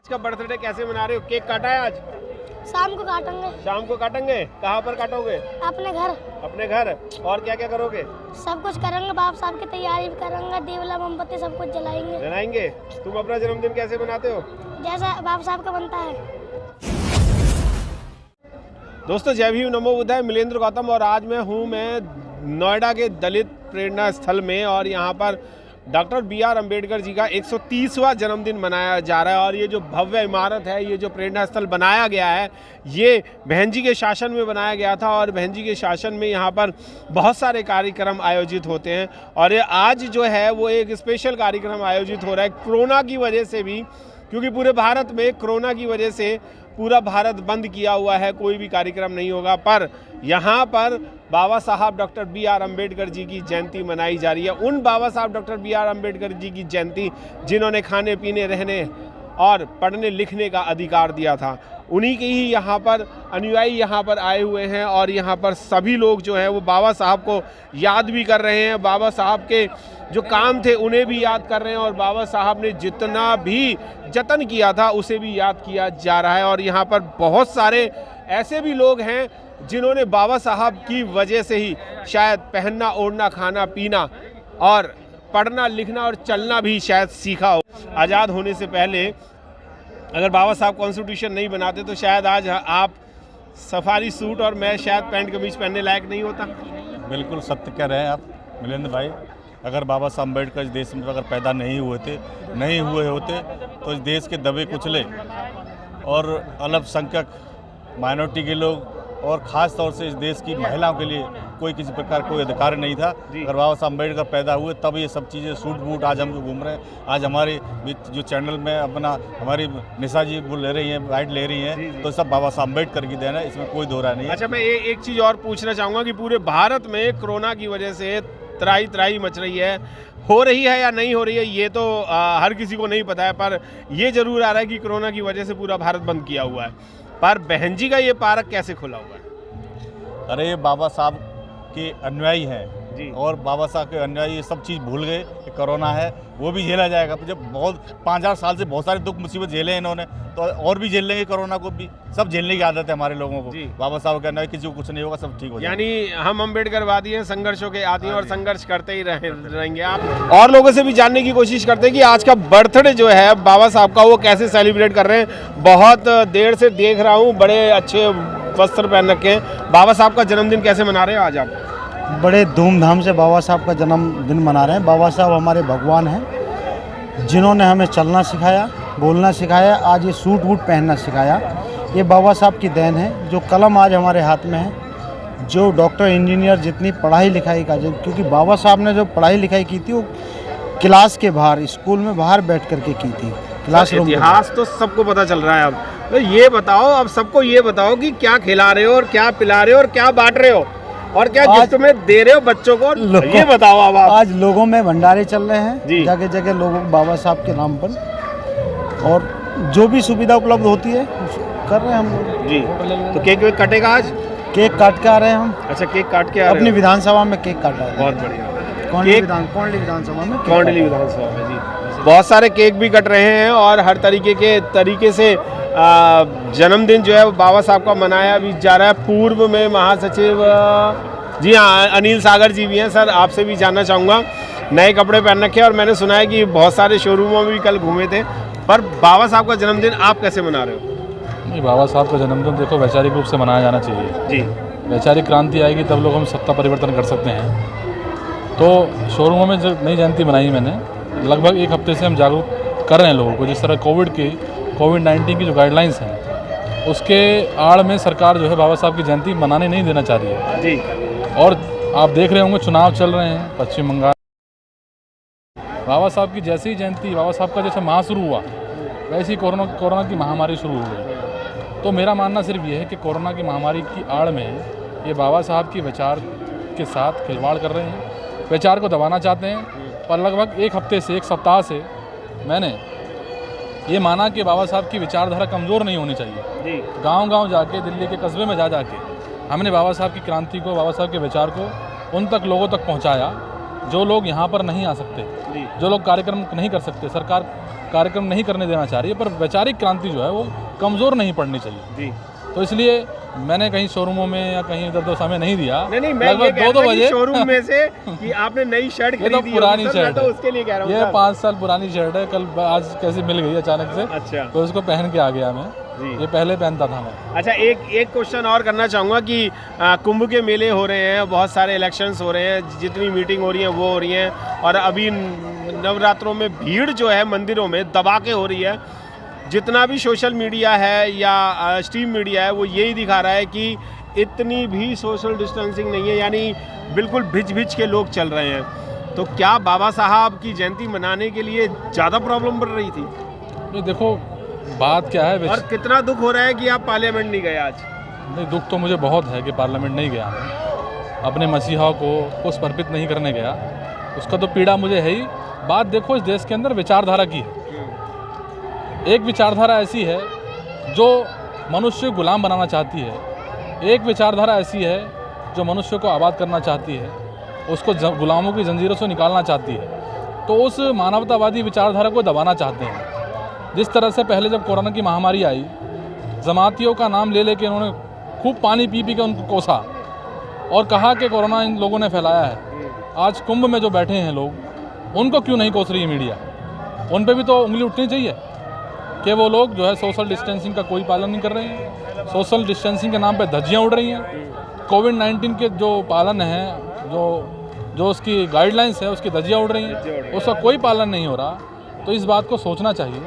का बर्थडे कैसे मना रहे हो? केक काटा है आज? शाम को काटेंगे। शाम को काटेंगे? कहाँ पर काटोगे? अपने घर। अपने घर। और क्या क्या करोगे? सब कुछ करेंगे, बाप साहब की तैयारी भी करेंगे, दीवला मोमबत्ती सब कुछ जलाएंगे। जलाएंगे? तुम अपना जन्मदिन कैसे मनाते हो? जैसा बाप साहब का बनता है। दोस्तों जय भीम नमो बुद्धाय, मिलेंद्र गौतम और आज मैं नोएडा के दलित प्रेरणा स्थल में और यहाँ पर डॉक्टर बी.आर. अम्बेडकर जी का 130वां जन्मदिन मनाया जा रहा है। और ये जो भव्य इमारत है, ये जो प्रेरणा स्थल बनाया गया है, ये बहन जी के शासन में बनाया गया था और बहन जी के शासन में यहाँ पर बहुत सारे कार्यक्रम आयोजित होते हैं। और ये आज जो है वो एक स्पेशल कार्यक्रम आयोजित हो रहा है कोरोना की वजह से भी, क्योंकि पूरे भारत में कोरोना की वजह से पूरा भारत बंद किया हुआ है, कोई भी कार्यक्रम नहीं होगा। पर यहाँ पर बाबा साहब डॉक्टर बी.आर. अम्बेडकर जी की जयंती मनाई जा रही है। उन बाबा साहब डॉक्टर बी.आर. अम्बेडकर जी की जयंती जिन्होंने खाने पीने रहने और पढ़ने लिखने का अधिकार दिया था, उन्हीं के ही यहाँ पर अनुयायी यहाँ पर आए हुए हैं। और यहाँ पर सभी लोग जो हैं वो बाबा साहब को याद भी कर रहे हैं, बाबा साहब के जो काम थे उन्हें भी याद कर रहे हैं और बाबा साहब ने जितना भी जतन किया था उसे भी याद किया जा रहा है। और यहाँ पर बहुत सारे ऐसे भी लोग हैं जिन्होंने बाबा साहब की वजह से ही शायद पहनना ओढ़ना खाना पीना और पढ़ना लिखना और चलना भी शायद सीखा हो। आज़ाद होने से पहले अगर बाबा साहब कॉन्स्टिट्यूशन नहीं बनाते तो शायद आज आप सफारी सूट और मैं शायद पैंट कमीज पहनने लायक नहीं होता। बिल्कुल सत्य कह रहे हैं आप मिलेंद्र भाई। अगर बाबा साहब अम्बेडकर इस देश में अगर पैदा नहीं हुए होते तो इस देश के दबे कुचले और अल्पसंख्यक माइनॉरिटी के लोग और ख़ास तौर से इस देश की महिलाओं के लिए कोई किसी प्रकार कोई अधिकार नहीं था। अगर बाबा साहब अम्बेडकर पैदा हुए तब ये सब चीज़ें सूट बूट आज हम घूम रहे हैं। आज हमारे जो चैनल में अपना हमारी निशा जी वो ले रही हैं, राइड ले रही हैं, तो सब बाबा साहब अम्बेडकर की देन है, इसमें कोई दो राय नहीं है। अच्छा, मैं एक चीज़ और पूछना चाहूँगा कि पूरे भारत में कोरोना की वजह से त्राही मच रही है, हो रही है या नहीं हो रही है ये तो हर किसी को नहीं पता है, पर ये जरूर आ रहा है कि कोरोना की वजह से पूरा भारत बंद किया हुआ है। पर बहन जी का ये पार्क कैसे खुला हुआ है? अरे ये बाबा साहब के अनुयायी हैं जी, और बाबा साहब के अनुयायी ये सब चीज़ भूल गए कि कोरोना है, वो भी झेला जाएगा। जब बहुत 5,000 साल से बहुत सारे दुख मुसीबत झेले हैं इन्होंने, तो और भी झेल लेंगे कोरोना को भी। सब झेलने की आदत है हमारे लोगों को। बाबा साहब के अनुयायी किसी को कुछ नहीं होगा, सब ठीक हो जाएगा। यानी हम अम्बेडकरवादी हैं, संघर्षों के आदी हैं और संघर्ष करते ही रहेंगे। आप और लोगों से भी जानने की कोशिश करते हैं कि आज का बर्थडे जो है बाबा साहब का वो कैसे सेलिब्रेट कर रहे हैं। बहुत देर से देख रहा हूँ, बड़े अच्छे वस्त्र पहन रखे हैं। बाबा साहब का जन्मदिन कैसे मना रहे हो आज आप? बड़े धूमधाम से बाबा साहब का जन्मदिन मना रहे हैं। बाबा साहब हमारे भगवान हैं, जिन्होंने हमें चलना सिखाया, बोलना सिखाया, आज ये सूट वूट पहनना सिखाया। ये बाबा साहब की देन है। जो कलम आज हमारे हाथ में है, जो डॉक्टर इंजीनियर जितनी पढ़ाई लिखाई का, क्योंकि बाबा साहब ने जो पढ़ाई लिखाई की थी वो क्लास के बाहर, स्कूल में बाहर बैठ करके की थी। क्लासरूम इतिहास तो सबको पता चल रहा है। अब तो ये बताओ, अब सबको ये बताओ कि क्या खिला रहे हो और क्या पिला रहे हो और क्या बांट रहे हो और क्या गिफ्ट में दे रहे हो बच्चों को, ये बताओ। अब आप आज लोगों में भंडारे चल रहे हैं जगह जगह लोगों बाबा साहब के नाम पर, और जो भी सुविधा उपलब्ध होती है कर रहे हैं हम लोग जी। तो केक वेक कटेगा आज? केक काट के आ रहे हैं हम। अच्छा, केक काट के आ रहे अपनी विधानसभा में केक काटा है। बहुत बढ़िया। कोंडली विधानसभा में जी। बहुत सारे केक भी कट रहे हैं और हर तरीके से जन्मदिन जो है वो बाबा साहब का मनाया भी जा रहा है। पूर्व में महासचिव जी हाँ अनिल सागर जी भी हैं। सर, आपसे भी जानना चाहूँगा, नए कपड़े पहन रखे हैं और मैंने सुना है कि बहुत सारे शोरूमों में भी कल घूमे थे, पर बाबा साहब का जन्मदिन आप कैसे मना रहे हो? नहीं, बाबा साहब का जन्मदिन देखो वैचारिक रूप से मनाया जाना चाहिए जी। वैचारिक क्रांति आएगी तब लोग हम सत्ता परिवर्तन कर सकते हैं। तो शोरूमों में जो नई जयंती बनाई मैंने, लगभग एक हफ्ते से हम जागरूक कर रहे हैं लोगों को। जिस तरह कोविड-19 की जो गाइडलाइंस हैं उसके आड़ में सरकार जो है बाबा साहब की जयंती मनाने नहीं देना चाह रही है जी। और आप देख रहे होंगे चुनाव चल रहे हैं पश्चिम बंगाल। बाबा साहब की जैसी ही जयंती, बाबा साहब का जैसे माह शुरू हुआ वैसे ही कोरोना की महामारी शुरू हो गई। तो मेरा मानना सिर्फ ये है कि कोरोना की महामारी की आड़ में ये बाबा साहब की विचार के साथ खिलवाड़ कर रहे हैं, विचार को दबाना चाहते हैं। पर लगभग एक हफ्ते से, एक सप्ताह से मैंने ये माना कि बाबा साहब की विचारधारा कमज़ोर नहीं होनी चाहिए। गांव-गांव जाके, दिल्ली के कस्बे में जाके हमने बाबा साहब की क्रांति को, बाबा साहब के विचार को उन तक लोगों तक पहुंचाया जो लोग यहाँ पर नहीं आ सकते, जो लोग कार्यक्रम नहीं कर सकते। सरकार कार्यक्रम नहीं करने देना चाह रही है, पर वैचारिक क्रांति जो है वो कमज़ोर नहीं पड़नी चाहिए जी। तो इसलिए मैंने कहीं शोरूमों में या कहीं इधर समय नहीं दिया। नहीं, मैं ये कह रहा बजे शोरूम में से कि आपने नई शर्ट ये तो खरीदी पुरानी है, शर्ट तो है, उसके लिए कह रहा हूँ ये सर। 5 साल पुरानी शर्ट है, कल आज कैसे मिल गई अचानक से, अच्छा तो उसको पहन के आ गया मैं। जी। ये पहले पहनता था मैं। अच्छा, एक क्वेश्चन और करना चाहूँगा कि कुंभ के मेले हो रहे हैं, बहुत सारे इलेक्शंस हो रहे हैं, जितनी मीटिंग हो रही है वो हो रही हैं, और अभी नवरात्रों में भीड़ जो है मंदिरों में दबा के हो रही है। जितना भी सोशल मीडिया है या स्ट्रीम मीडिया है वो यही दिखा रहा है कि इतनी भी सोशल डिस्टेंसिंग नहीं है, यानी बिल्कुल भिज के लोग चल रहे हैं। तो क्या बाबा साहब की जयंती मनाने के लिए ज़्यादा प्रॉब्लम बढ़ रही थी? ये देखो बात क्या है और कितना दुख हो रहा है कि आप पार्लियामेंट नहीं गए आज? नहीं, दुख तो मुझे बहुत है कि पार्लियामेंट नहीं गया मैं, अपने मसीहा को पुष्प अर्पित नहीं करने गया, उसका तो पीड़ा मुझे है ही। बात देखो इस देश के अंदर विचारधारा की है। एक विचारधारा ऐसी है जो मनुष्य को गुलाम बनाना चाहती है, एक विचारधारा ऐसी है जो मनुष्य को आबाद करना चाहती है, उसको गुलामों की जंजीरों से निकालना चाहती है। तो उस मानवतावादी विचारधारा को दबाना चाहते हैं। जिस तरह से पहले जब कोरोना की महामारी आई, जमातियों का नाम ले लेके उन्होंने खूब पानी पी के उनको कोसा और कहा कि कोरोना इन लोगों ने फैलाया है। आज कुंभ में जो बैठे हैं लोग, उनको क्यों नहीं कोस रही है मीडिया? उन पे भी तो उंगली उठनी चाहिए कि वो लोग जो है सोशल डिस्टेंसिंग का कोई पालन नहीं कर रहे हैं, सोशल डिस्टेंसिंग के नाम पे धज्जियाँ उड़ रही हैं। कोविड-19 के जो पालन है, जो उसकी गाइडलाइंस है, उसकी धज्जियाँ उड़ रही हैं, उसका कोई पालन नहीं हो रहा। तो इस बात को सोचना चाहिए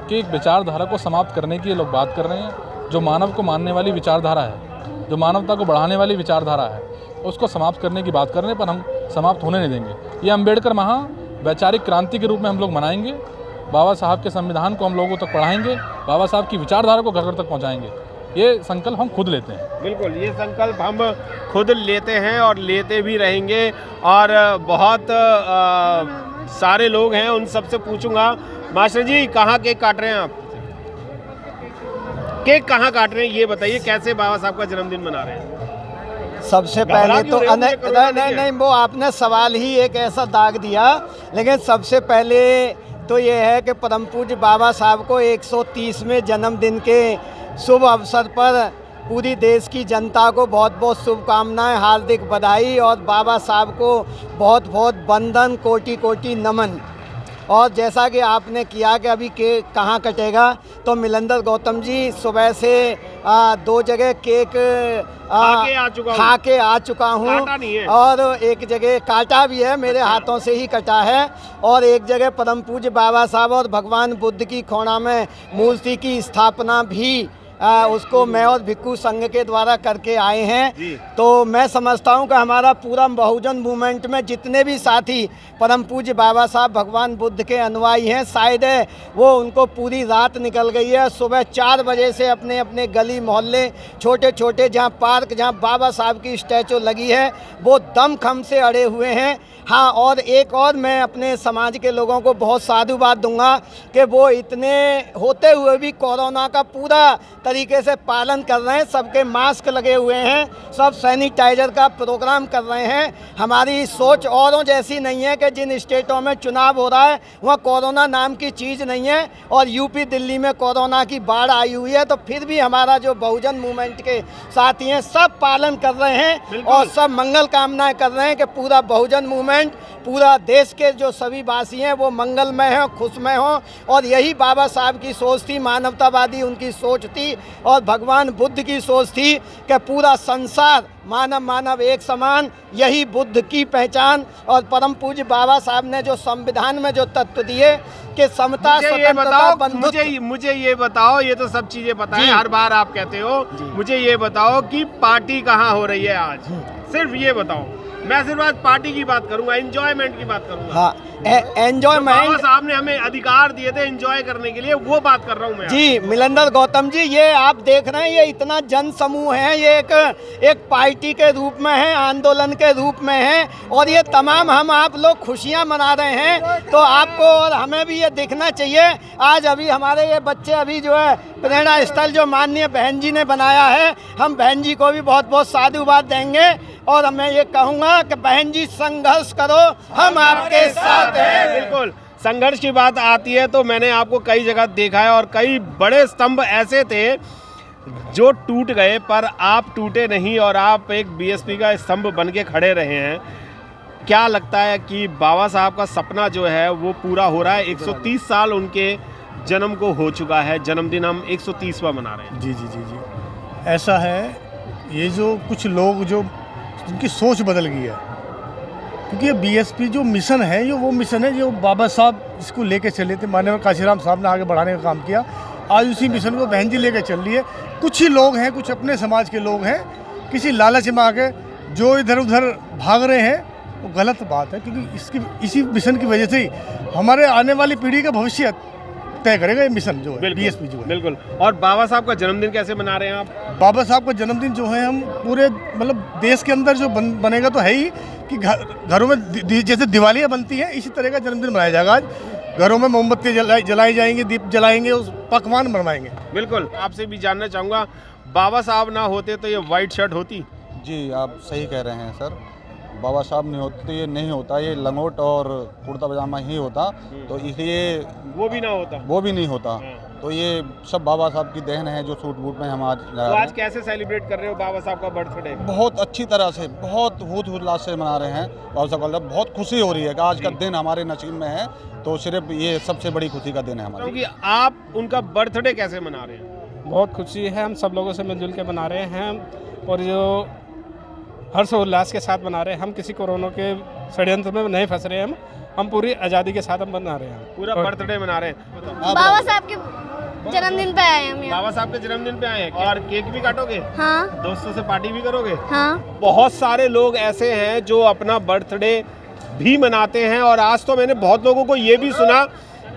कि एक विचारधारा को समाप्त करने की ये लोग बात कर रहे हैं। जो मानव को मानने वाली विचारधारा है, जो मानवता को बढ़ाने वाली विचारधारा है, उसको समाप्त करने की बात करने पर हम समाप्त होने नहीं देंगे। ये अम्बेडकर वैचारिक क्रांति के रूप में हम लोग मनाएंगे। बाबा साहब के संविधान को हम लोगों तक पढ़ाएंगे, बाबा साहब की विचारधारा को घर घर तक पहुँचाएंगे। ये संकल्प हम खुद लेते हैं। बिल्कुल, ये संकल्प हम खुद लेते हैं और लेते भी रहेंगे। और बहुत सारे लोग हैं, उन सबसे पूछूंगा। मास्टर जी, कहाँ केक काट रहे हैं आप? केक कहाँ काट रहे हैं ये बताइए, कैसे बाबा साहब का जन्मदिन मना रहे हैं? सबसे पहले तो नहीं, वो आपने सवाल ही एक ऐसा दाग दिया। लेकिन सबसे पहले तो ये है कि परम पूज्य बाबा साहब को 130वें जन्मदिन के शुभ अवसर पर पूरी देश की जनता को बहुत बहुत शुभकामनाएं, हार्दिक बधाई और बाबा साहब को बहुत बहुत वंदन, कोटि कोटि नमन। और जैसा कि आपने किया कि अभी केक कहाँ कटेगा, तो मिलंदर गौतम जी सुबह से 2 जगह केक खा के आ चुका हूँ, और एक जगह काटा भी है, मेरे हाथों से ही कटा है। और एक जगह परम पूज्य बाबा साहब और भगवान बुद्ध की खोड़ा में मूर्ति की स्थापना भी उसको मैं और भिक्खू संघ के द्वारा करके आए हैं। तो मैं समझता हूं कि हमारा पूरा बहुजन मूवमेंट में जितने भी साथी परम पूज्य बाबा साहब भगवान बुद्ध के अनुयायी हैं, शायद वो उनको पूरी रात निकल गई है। सुबह 4 बजे से अपने अपने गली मोहल्ले, छोटे छोटे जहां पार्क, जहां बाबा साहब की स्टैचू लगी है, वो दमखम से अड़े हुए हैं। हाँ, और एक और मैं अपने समाज के लोगों को बहुत साधुवाद दूंगा कि वो इतने होते हुए भी कोरोना का पूरा तरीके से पालन कर रहे हैं। सबके मास्क लगे हुए हैं, सब सैनिटाइजर का प्रोग्राम कर रहे हैं। हमारी सोच औरों जैसी नहीं है कि जिन स्टेटों में चुनाव हो रहा है वहाँ कोरोना नाम की चीज़ नहीं है, और यूपी दिल्ली में कोरोना की बाढ़ आई हुई है, तो फिर भी हमारा जो बहुजन मूवमेंट के साथी हैं सब पालन कर रहे हैं और सब मंगल कामनाएं कर रहे हैं कि पूरा बहुजन मूवमेंट, पूरा देश के जो सभी वासी हैं वो मंगलमय हों, खुशमय हों। और यही बाबा साहब की सोच थी, मानवतावादी उनकी सोच थी, और भगवान बुद्ध की सोच थी कि पूरा संसार मानव मानव एक समान, यही बुद्ध की पहचान। और परम पूज्य बाबा साहब ने जो संविधान में जो तत्व दिए कि समता, स्वतंत्रता, बंधुत्व। मुझे ये बताओ, ये तो सब चीजें पता है, हर बार आप कहते हो। मुझे ये बताओ कि पार्टी कहाँ हो रही है आज, सिर्फ ये बताओ। मैं सिर्फ आज पार्टी की बात करूंगा, एंजॉयमेंट की बात करूंगा। हाँ, एंजॉयमेंट। बाबा साहब ने हमें अधिकार दिए थे एंजॉय करने के लिए, वो बात कर रहा हूँ मैं। जी मिलंदर गौतम जी, ये आप देख रहे हैं, ये इतना जन समूह है, ये एक पार्टी के रूप में है, आंदोलन के रूप में है, और ये तमाम हम आप लोग खुशियाँ मना रहे हैं। तो आपको और हमें भी ये देखना चाहिए। आज अभी हमारे ये बच्चे अभी जो है प्रेरणा स्थल जो माननीय बहन जी ने बनाया है, हम बहन जी को भी बहुत बहुत साधुवाद देंगे। और मैं ये कहूँगा कि बहन जी संघर्ष करो, हम आपके साथ हैं। बिल्कुल, संघर्ष की बात आती है तो मैंने आपको कई जगह देखा है और कई बड़े स्तंभ ऐसे थे जो टूट गए, पर आप टूटे नहीं और आप एक बीएसपी का स्तंभ बन के खड़े रहे हैं। क्या लगता है कि बाबा साहब का सपना जो है वो पूरा हो रहा है? 130 साल उनके जन्म को हो चुका है, जन्मदिन हम 130वां मना रहे हैं। जी जी जी जी, ऐसा है। ये जो कुछ लोग जो उनकी सोच बदल गई है, क्योंकि ये बीएसपी जो मिशन है, ये वो मिशन है जो बाबा साहब इसको लेके चले थे। माननीय काशीराम साहब ने आगे बढ़ाने का काम किया। आज उसी मिशन को बहन जी लेके चल रही है। कुछ ही लोग हैं, कुछ अपने समाज के लोग हैं, किसी लालच में आके जो इधर उधर भाग रहे हैं, वो गलत बात है। क्योंकि इसी मिशन की वजह से ही हमारे आने वाली पीढ़ी का भविष्य तय करेगा ये मिशन जो है, बीएसपी जो है। बिल्कुल। और बाबा साहब का जन्मदिन कैसे मना रहे हैं आप? बाबा साहब का जन्मदिन जो है हम पूरे मतलब देश के अंदर जो बनेगा तो है ही कि घरों में जैसे दिवालियाँ बनती हैं, इसी तरह का जन्मदिन मनाया जाएगा। आज घरों में मोमबत्ती जलाई जाएंगी, दीप जलाएंगे, उस पकवान बनवाएंगे। बिल्कुल। आपसे भी जानना चाहूँगा, बाबा साहब ना होते तो ये वाइट शर्ट होती? जी, आप सही कह रहे हैं सर। बाबा साहब नहीं होते तो ये नहीं होता, ये लंगोट और कुर्ता पजामा ही होता, तो इसलिए वो भी ना होता, वो भी नहीं होता। तो ये सब बाबा साहब की देन है जो सूट बूट में हम आज तो आज कैसे सेलिब्रेट कर रहे हो बाबा साहब का बर्थडे? बहुत अच्छी तरह से, बहुत हूट उल्लास से मना रहे हैं बाबा साहब का। बहुत खुशी हो रही है कि आज का दिन हमारे नसीब में है, तो सिर्फ ये सबसे बड़ी खुशी का दिन है हमारे। क्योंकि आप उनका बर्थडे कैसे मना रहे हैं? बहुत खुशी है, हम सब लोगों से मिलजुल के मना रहे हैं और जो हर्षोल्लास के साथ मना रहे हैं। हम किसी कोरोना के षड्यंत्र में नहीं फंस रहे हैं। हम पूरी आज़ादी के साथ हम मना रहे हैं, पूरा बर्थडे मना रहे हैं। बाबा साहब के जन्मदिन पे आए हम यहाँ। बाबा साहब के जन्मदिन पे आए हैं और केक भी काटोगे? हाँ। दोस्तों से पार्टी भी करोगे? हाँ। बहुत सारे लोग ऐसे हैं जो अपना बर्थडे भी मनाते हैं और आज तो मैंने बहुत लोगों को ये भी सुना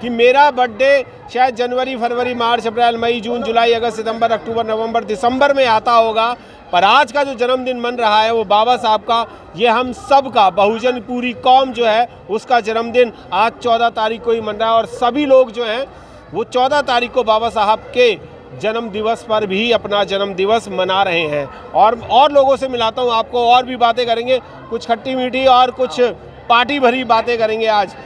कि मेरा बर्थडे शायद जनवरी, फरवरी, मार्च, अप्रैल, मई, जून, जुलाई, अगस्त, सितंबर, अक्टूबर, नवंबर, दिसंबर में आता होगा, पर आज का जो जन्मदिन मन रहा है वो बाबा साहब का, ये हम सब का, बहुजन पूरी कौम जो है उसका जन्मदिन आज 14 तारीख को ही मन रहा है। और सभी लोग जो हैं वो 14 तारीख को बाबा साहब के जन्म दिवस पर भी अपना जन्म दिवस मना रहे हैं। और लोगों से मिलाता हूँ आपको, और भी बातें करेंगे, कुछ खट्टी मीठी और कुछ पार्टी भरी बातें करेंगे आज।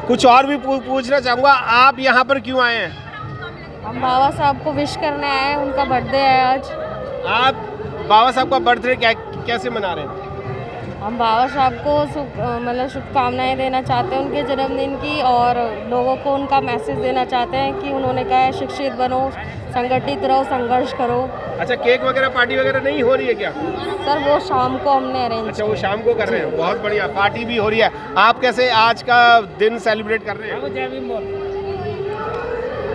कुछ और भी पूछना चाहूँगा, आप यहाँ पर क्यों आए हैं? हम बाबा साहब को विश करने आए हैं, उनका बर्थडे है आज। आप बाबा साहब का बर्थडे कैसे मना रहे हैं? हम बाबा साहब को मतलब शुभकामनाएं देना चाहते हैं उनके जन्मदिन की, और लोगों को उनका मैसेज देना चाहते हैं कि उन्होंने कहा है शिक्षित बनो, संगठित रहो, संघर्ष करो। अच्छा, केक वगैरह पार्टी वगैरह नहीं हो रही है क्या? सर वो शाम को हमने अरेंज। अच्छा, वो शाम को कर रहे हैं, बहुत बढ़िया। पार्टी भी हो रही है। आप कैसे आज का दिन सेलिब्रेट कर रहे हैं?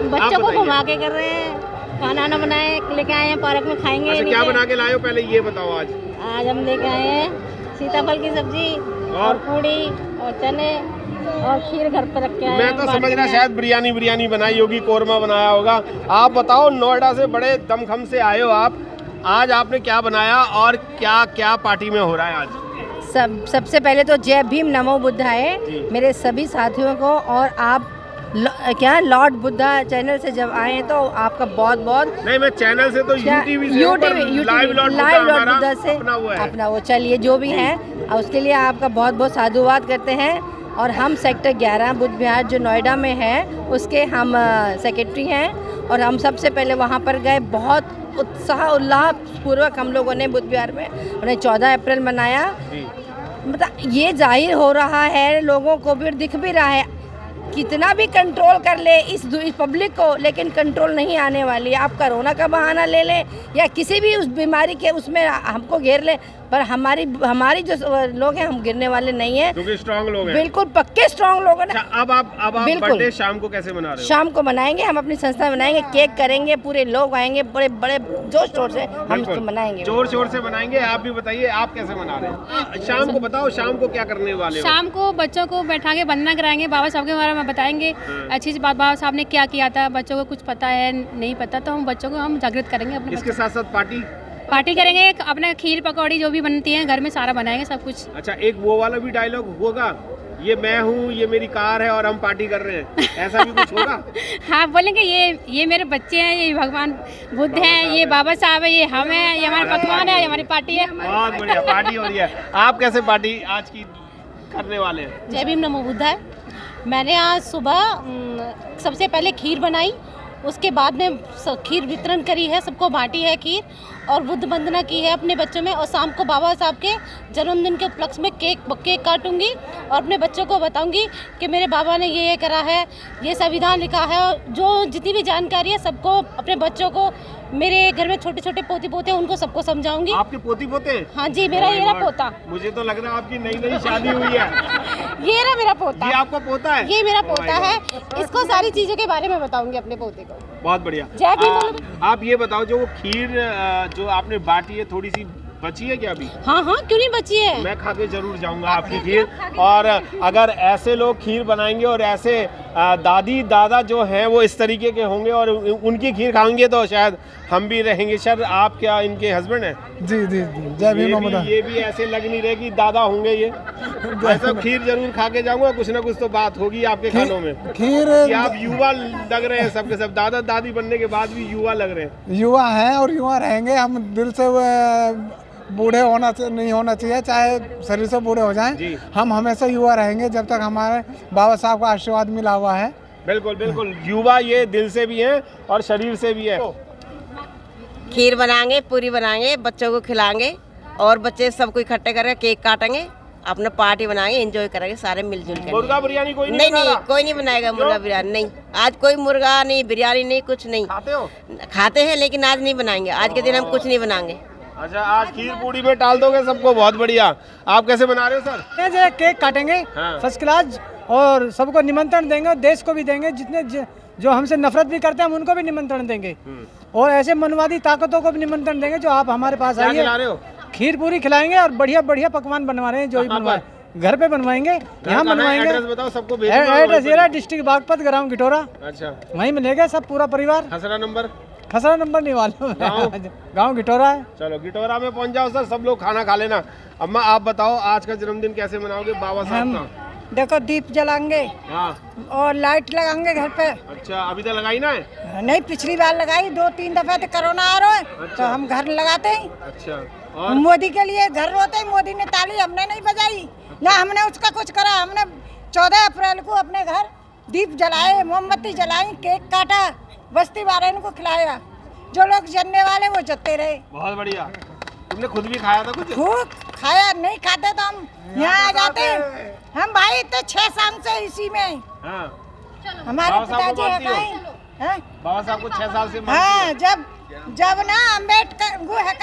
बच्चों को घुमा के कर रहे हैं, खाना ना बनाए लेके आए हैं, पार्क में खाएंगे। अच्छा, क्या बना के लाए हो पहले ये बताओ? आज हम लेके आए हैं सीताफल की सब्जी और पूड़ी और चने और खीर घर पर रख के आए। मैं तो समझ रहा शायद बिरयानी बनाई होगी, कोरमा बनाया होगा। आप बताओ, नोएडा से बड़े दमखम से आए हो आप, आज आपने क्या बनाया और क्या क्या पार्टी में हो रहा है आज? सबसे पहले तो जय भीम नमो बुद्धाय मेरे सभी साथियों को, और आप क्या लॉर्ड बुद्धा चैनल से जब आए तो आपका बहुत बहुत। नहीं, मैं चैनल से तो यूटीवी लाइव लॉर्ड बुद्धा से अपना वो, चलिए जो भी है उसके लिए आपका बहुत बहुत साधुवाद करते हैं। और हम सेक्टर 11 बुद्ध विहार जो नोएडा में है उसके हम सेक्रेटरी हैं, और हम सबसे पहले वहाँ पर गए। बहुत उत्साह उल्लास पूर्वक हम लोगों ने बुद्ध विहार में उन्हें 14 अप्रैल मनाया। मतलब ये जाहिर हो रहा है, लोगों को भी दिख भी रहा है, कितना भी कंट्रोल कर ले इस पब्लिक को, लेकिन कंट्रोल नहीं आने वाली। आप कोरोना का बहाना ले लें या किसी भी उस बीमारी के उसमें हमको घेर ले, पर हमारी जो लोग हैं हम गिरने वाले नहीं हैं, क्योंकि स्ट्रांग लोग हैं। बिल्कुल पक्के स्ट्रांग लोग हैं। अच्छा, अब आप बर्थडे शाम को कैसे मना रहे हो? शाम को मनाएंगे, हम अपनी संस्था मनाएंगे, केक करेंगे, पूरे लोग आएंगे, बड़े बड़े जोश शोर से हम इसको मनाएंगे, जोर शोर से मनाएंगे। आप भी बताइए, आप कैसे मना रहे हैं? शाम को बताओ, शाम को क्या करने वाले हो? शाम को बच्चों को बैठा के वंदना कराएंगे, बाबा साहब के बारे में बताएंगे अच्छी सी बात, बाबा साहब ने क्या किया था। बच्चों को कुछ पता है नहीं पता, तो हम बच्चों को हम जागृत करेंगे। अपने इसके साथ साथ पार्टी करेंगे, अपने खीर पकौड़ी जो भी बनती है घर में सारा बनाएंगे सब कुछ। अच्छा, एक वो वाला भी डायलॉग होगा, ये मैं हूँ, ये मेरी कार है और हम पार्टी कर रहे हैं, ऐसा भी कुछ होगा? हाँ, बोलेंगे ये मेरे बच्चे हैं, ये भगवान बुद्ध हैं, ये बाबा साहब है, ये हम हैं, ये हमारे पकवान है, ये हमारी पार्टी है। बहुत बढ़िया, पार्टी हो रही है। आप कैसे पार्टी आज की? करने वाले हैं। जय भीम नमो बुद्धाय। मैंने आज सुबह सबसे पहले खीर बनाई, उसके बाद में खीर वितरण करी है, सबको बांटी है खीर, और बुद्ध वंदना की है अपने बच्चों में। और शाम को बाबा साहब के जन्मदिन के उपलक्ष्य में केक काटूंगी और अपने बच्चों को बताऊंगी कि मेरे बाबा ने ये करा है, ये संविधान लिखा है। और जो जितनी भी जानकारी है सबको, अपने बच्चों को, मेरे घर में छोटे छोटे पोती पोते हैं उनको सबको समझाऊंगी। आपके पोती पोते हैं? हाँ जी, मेरा ये रहा पोता। मुझे तो लग रहा है आपकी नई शादी हुई है। ये रहा मेरा पोता। ये आपका पोता है? ये मेरा पोता है। इसको सारी चीजों के बारे में बताऊंगी अपने पोते को। बहुत बढ़िया। जय भीम। आप ये बताओ, जो वो खीर जो आपने बांटी है, थोड़ी सी बची है क्या अभी? हाँ हाँ, क्यों नहीं बची है? मैं खा के जरूर जाऊंगा आपकी खीर। और अगर ऐसे लोग खीर बनाएंगे और ऐसे दादी दादा जो हैं वो इस तरीके के होंगे और उनकी खीर खाएंगे तो शायद हम भी रहेंगे। सर, आप क्या इनके हस्बैंड हैं? जी जी, जय भीम। ये भी ऐसे लग नहीं रहे कि दादा होंगे ये। ऐसा खीर जरूर खा के जाऊंगा, कुछ ना कुछ तो बात होगी आपके खानों में। खीर कि आप युवा लग रहे हैं, सबके सब दादा दादी बनने के बाद भी युवा लग रहे हैं। युवा हैं और युवा रहेंगे। हम दिल से बूढ़े नहीं होना चाहिए, चाहे शरीर से बूढ़े हो जाएं। हम हमेशा युवा रहेंगे जब तक हमारे बाबा साहब का आशीर्वाद मिला हुआ है। बिल्कुल बिल्कुल, युवा ये दिल से भी हैं और शरीर से भी है। खीर बनाएंगे, पूरी बनाएंगे, बच्चों को खिलाएंगे और बच्चे सबको इकट्ठे करके केक काटेंगे, अपना पार्टी बनाएंगे, एंजॉय करेंगे सारे मिलजुल के। मुर्गा बिरयानी कोई नहीं कोई नहीं बनाएगा मुर्गा बिरयानी। नहीं, आज कोई मुर्गा नहीं, बिरयानी नहीं, कुछ नहीं। खाते हो? खाते हैं, लेकिन आज नहीं बनाएंगे। आज के दिन हम कुछ नहीं बनाएंगे। अच्छा, आज खीर पूड़ी में टाल दोगे सबको? बहुत बढ़िया। आप कैसे बना रहे हो सर? केक काटेंगे फर्स्ट क्लास और सबको निमंत्रण देंगे, देश को भी देंगे। जितने जो हमसे नफरत भी करते हैं हम उनको भी निमंत्रण देंगे और ऐसे मनवादी ताकतों को भी निमंत्रण देंगे जो आप हमारे पास आइए। खीर पूरी खिलाएंगे और बढ़िया बढ़िया पकवान बनवा रहे हैं, जो भी बनवाए घर पे बनवाएंगे, यहाँ बनवाएंगे। एड्रेस बताओ सबको। एड्रेस ये रहा, डिस्ट्रिक्ट बागपत, ग्राम गिटोरा। अच्छा, वहीं मिलेगा सब पूरा परिवार। खसरा नंबर नहीं वाले गाँव गिटोरा है। चलो गिटोरा में पहुंच जाओ सर, सब लोग खाना खा लेना। अम्मा आप बताओ, आज का जन्मदिन कैसे मनाओगे बाबा साहब का? देखो, दीप जलाएंगे और लाइट लगाएंगे घर पे। अच्छा, अभी तक लगाई ना है? नहीं, पिछली बार लगाई 2-3 दफे, तो कोरोना आ रहा है। अच्छा। तो हम घर लगाते हैं। अच्छा, और मोदी के लिए घर रोते हैं। मोदी ने ताली हमने नहीं बजाई ना, हमने उसका कुछ करा। हमने 14 अप्रैल को अपने घर दीप जलाए, मोमबत्ती जलाई, केक काटा, बस्ती वाले को खिलाया। जो लोग जलने वाले वो जलते रहे। बहुत बढ़िया। तुमने खुद भी खाया था कुछ? खूब खाया। नहीं खाते तो हम यहाँ आ जाते। हम भाई तो 6 साल से इसी में। हमारे पिताजी है बाबा साहब को 6 साल से। हाँ, जब ना अम्बेडकर वो है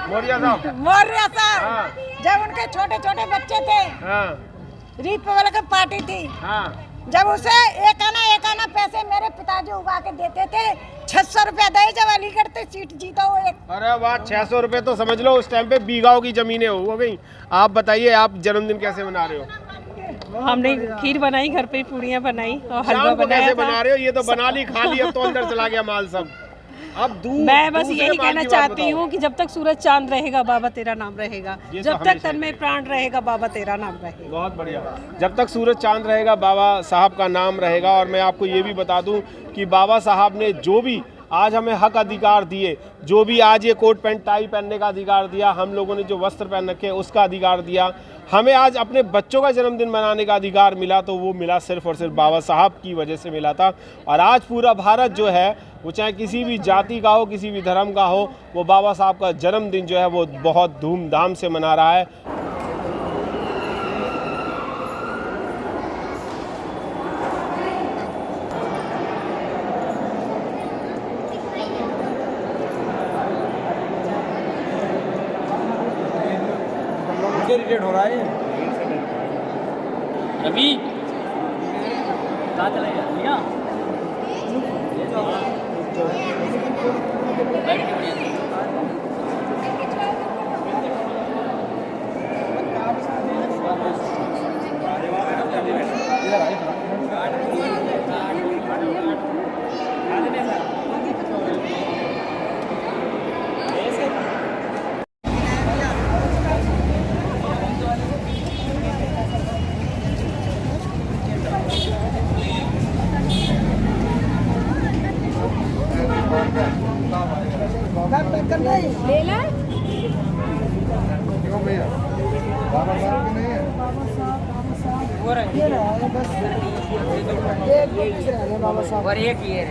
मौर्य साहब, जब उनके छोटे छोटे बच्चे थे, रिपब्लिकन पार्टी थी, जब उसे एक आना पैसे मेरे पिताजी उगा के देते थे। 600 रुपया दे जब अलीगढ़ से सीट जीता हो एक। अरे वाह, 600 रुपये तो समझ लो उस टाइम पे बीघाओं की जमीनें हो गई। आप बताइए, आप जन्मदिन कैसे मना रहे हो? हमने खीर बनाई, घर पे पूड़ियाँ बनाई और हलवा बनाया। कैसे बना रहे हो? ये तो बना ली, खा ली, अब तो अंदर चला गया माल सब। अब मैं बस यही कहना चाहती हूँ कि जब तक सूरज चांद रहेगा बाबा तेरा नाम रहेगा, जब तक तन में प्राण रहेगा बाबा तेरा नाम रहेगा। बहुत बढ़िया। जब तक सूरज चांद रहेगा बाबा साहब का नाम रहेगा। और मैं आपको ये भी बता दूं कि बाबा साहब ने जो भी आज हमें हक अधिकार दिए, जो भी आज ये कोट पैंट टाई पहनने का अधिकार दिया, हम लोगों ने जो वस्त्र पहन रखे उसका अधिकार दिया, हमें आज अपने बच्चों का जन्मदिन मनाने का अधिकार मिला, तो वो मिला सिर्फ और सिर्फ बाबा साहब की वजह से मिला था। और आज पूरा भारत जो है वो चाहे किसी भी जाति का हो, किसी भी धर्म का हो, वो बाबा साहब का जन्मदिन जो है वो बहुत धूमधाम से मना रहा है। इरिटेट हो रहा है रवि, कहाँ चला गया? भैया ले ला। और एक ये